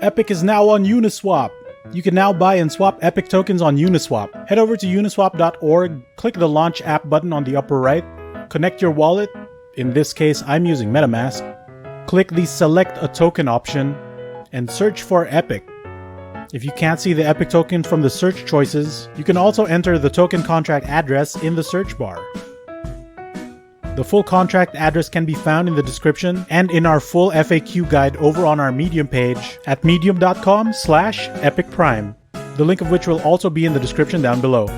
Epik is now on Uniswap. You can now buy and swap Epik tokens on Uniswap. Head over to uniswap.org, click the Launch App button on the upper right, connect your wallet, in this case I'm using MetaMask, click the Select a Token option, and search for Epik. If you can't see the Epik token from the search choices, you can also enter the token contract address in the search bar. The full contract address can be found in the description and in our full FAQ guide over on our Medium page at medium.com/Epik Prime, the link of which will also be in the description down below.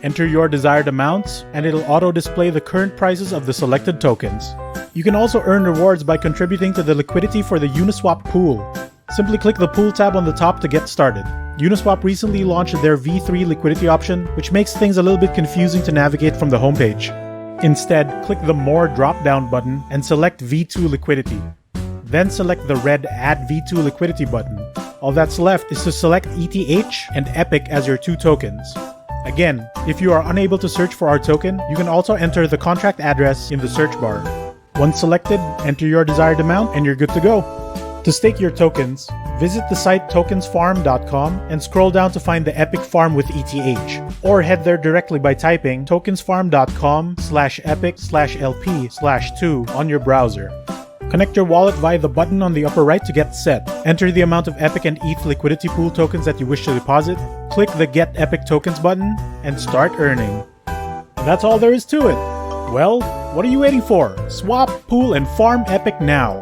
Enter your desired amounts and it'll auto-display the current prices of the selected tokens. You can also earn rewards by contributing to the liquidity for the Uniswap pool. Simply click the Pool tab on the top to get started. Uniswap recently launched their V3 liquidity option, which makes things a little bit confusing to navigate from the homepage. Instead, click the More drop-down button and select V2 liquidity. Then select the red Add V2 liquidity button. All that's left is to select ETH and Epik as your two tokens. Again, if you are unable to search for our token, you can also enter the contract address in the search bar. Once selected, enter your desired amount and you're good to go. To stake your tokens, visit the site tokensfarm.com and scroll down to find the Epik farm with ETH, or head there directly by typing tokensfarm.com/epic/LP/2 on your browser. Connect your wallet via the button on the upper right to get set. Enter the amount of Epik and ETH liquidity pool tokens that you wish to deposit, click the Get Epik Tokens button, and start earning. That's all there is to it. Well, what are you waiting for? Swap, pool, and farm Epik now.